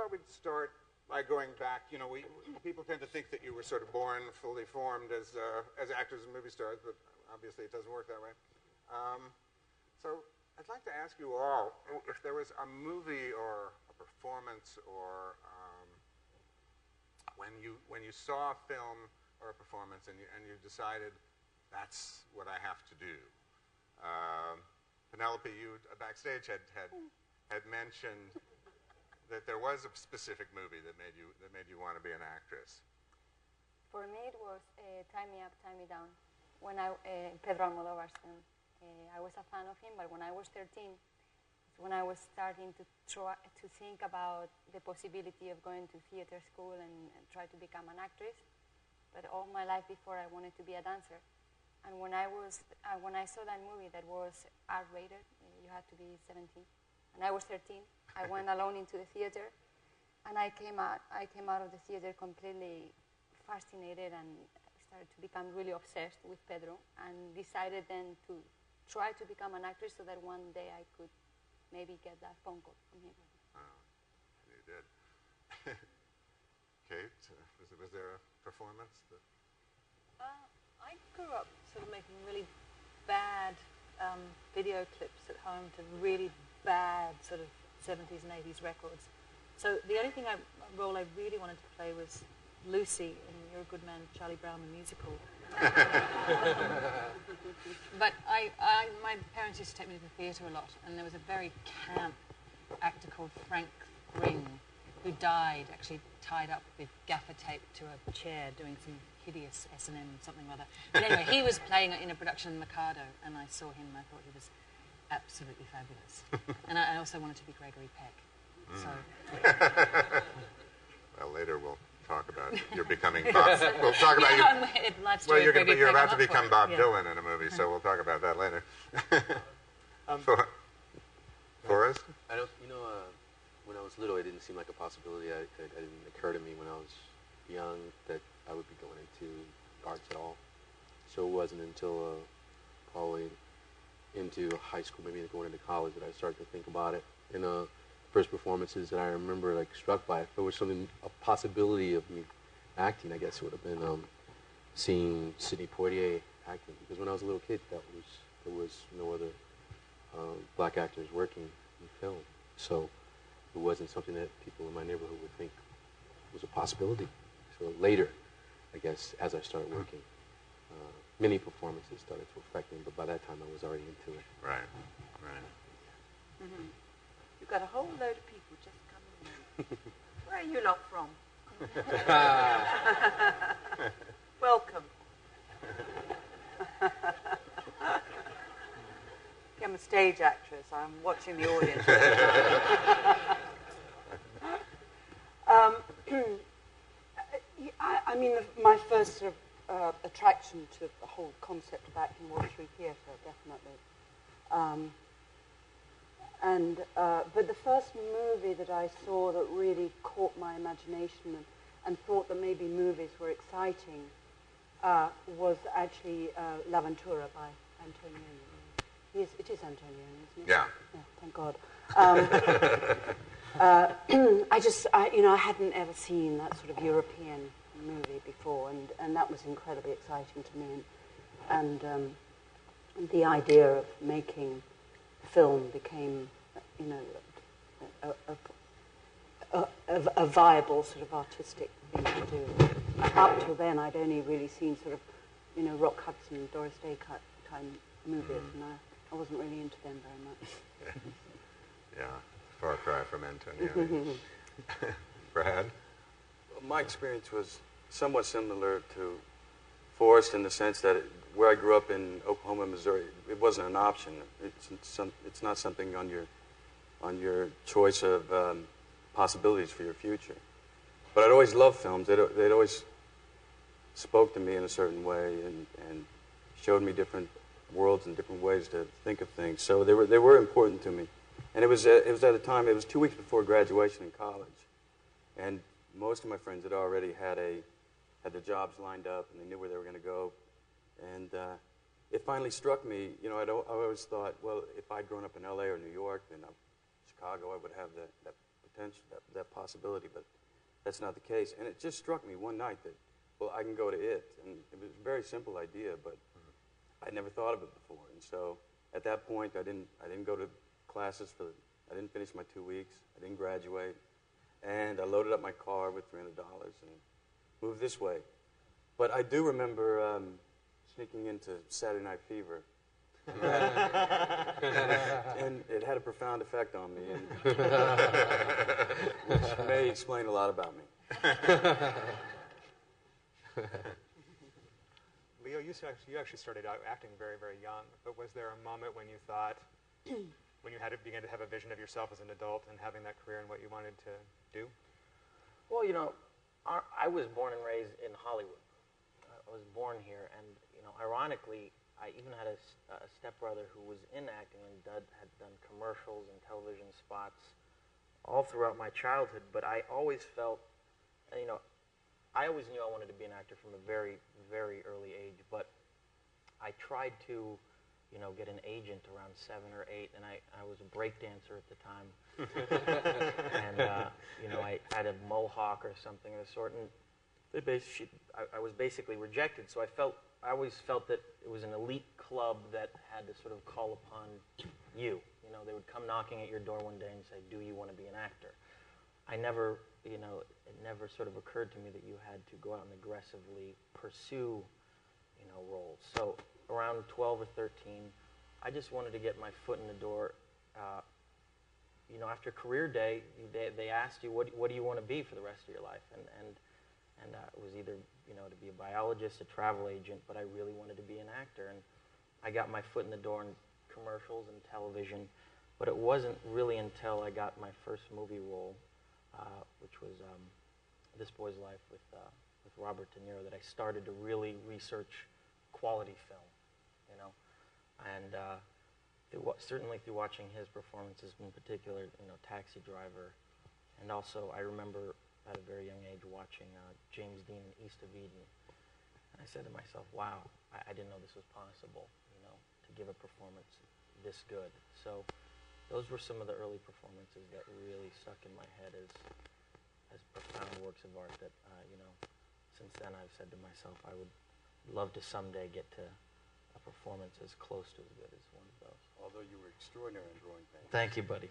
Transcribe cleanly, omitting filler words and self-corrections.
thought we'd start by going back. You know, people tend to think that you were sort of born fully formed as actors and movie stars, but obviously it doesn't work that way. So I'd like to ask you all if there was a movie or a performance or when you saw a film or a performance and you decided that's what I have to do. Penelope, you backstage had mentioned that there was a specific movie that made you want to be an actress. For me, it was Tie Me Up, Tie Me Down. When Pedro Almodóvar's film, I was a fan of him, but when I was 13, it's when I was starting to try to think about the possibility of going to theater school and try to become an actress. But all my life before, I wanted to be a dancer. And when I saw that movie that was R-rated, you had to be 17, and I was 13. I went alone into the theater, and I came out of the theater completely fascinated and started to become really obsessed with Pedro, and decided then to try to become an actress so that one day I could maybe get that phone call from him. Oh, you did. Kate, was there a performance that? I grew up sort of making really bad video clips at home to really bad sort of 70s and 80s records. So the only role I really wanted to play was Lucy in You're a Good Man, Charlie Brown, the musical. But my parents used to take me to the theatre a lot, and there was a very camp actor called Frank Ring who died, actually tied up with gaffer tape to a chair doing some hideous S&M something or other. But anyway, he was playing in a production in Mikado, and I saw him and I thought he was absolutely fabulous. And I also wanted to be Gregory Peck. So. Well, later we'll talk about you're becoming Bob. We'll talk about you. Well, you're about to become Bob Dylan in a movie, so we'll talk about that later. Forrest? When I was little, it didn't seem like a possibility. It didn't occur to me when I was young that I would be going into arts at all. So it wasn't until probably into high school, maybe going into college, that I started to think about it. And first performances that I remember, like, struck by, if there was something, a possibility of me acting, I guess it would have been seeing Sidney Poitier acting. Because when I was a little kid, there was no other black actors working in film. So it wasn't something that people in my neighborhood would think was a possibility. So later, I guess, as I started working, many performances started to affect me, but by that time I was already into it. Right. Mm-hmm. You've got a whole load of people just coming in. Where are you lot from? Welcome. I'm a stage actress. I'm watching the audience. I mean, my first sort of attraction to the whole concept of acting was through theatre, definitely. But the first movie that I saw that really caught my imagination and thought that maybe movies were exciting was actually L'Avventura by Antonioni. It is Antonioni, isn't it? Yeah. Yeah, thank God. I hadn't ever seen that sort of European movie before, and that was incredibly exciting to me. And the idea of making film became, a viable sort of artistic thing to do. Up till then, I'd only really seen sort of, Rock Hudson, Doris Day kind movies, and I wasn't really into them very much. Yeah, far cry from Antonioni. Brad? Well, my experience was somewhat similar to Forrest in the sense that where I grew up in Oklahoma, Missouri, it wasn't an option. It's not something on your choice of possibilities for your future. But I'd always loved films. They'd always spoke to me in a certain way and showed me different worlds and different ways to think of things. So they were important to me. And it was at a time, it was 2 weeks before graduation in college. And most of my friends had already had their jobs lined up, and they knew where they were going to go. And it finally struck me, I always thought, well, if I'd grown up in L.A. or New York, then Chicago, I would have that potential, that possibility, but that's not the case. And it just struck me one night that, well, I can go to it. And it was a very simple idea, but I never thought of it before. And so at that point, I didn't go to classes I didn't finish my 2 weeks. I didn't graduate. And I loaded up my car with $300 and moved this way. But I do remember sneaking into Saturday Night Fever. And it had a profound effect on me, which may explain a lot about me. Leo, you actually started out acting very, very young, but was there a moment when you thought, when you began to have a vision of yourself as an adult and having that career and what you wanted to do? Well, I was born and raised in Hollywood. I was born here, and ironically, I even had a stepbrother who was in acting and had done commercials and television spots all throughout my childhood. But I always felt, I always knew I wanted to be an actor from a very, very early age. But I tried to, get an agent around 7 or 8, and I was a break dancer at the time. And I had a mohawk or something of the sort, and I was basically rejected. So I always felt that it was an elite club that had to sort of call upon you. They would come knocking at your door one day and say, "Do you want to be an actor?" It never sort of occurred to me that you had to go out and aggressively pursue, roles. So around 12 or 13, I just wanted to get my foot in the door. After career day, they asked you, what do you want to be for the rest of your life? And it was either, to be a biologist, a travel agent, but I really wanted to be an actor. And I got my foot in the door in commercials and television, but it wasn't really until I got my first movie role, which was This Boy's Life with Robert De Niro, that I started to really research quality film, And certainly through watching his performances, in particular, Taxi Driver, and also I remember at a very young age watching James Dean in East of Eden, and I said to myself, "Wow, I didn't know this was possible, to give a performance this good." So those were some of the early performances that really stuck in my head as profound works of art that, since then I've said to myself I would love to someday get to a performance as close to as good as one of those. Although you were extraordinary in drawing things. Thank you, buddy.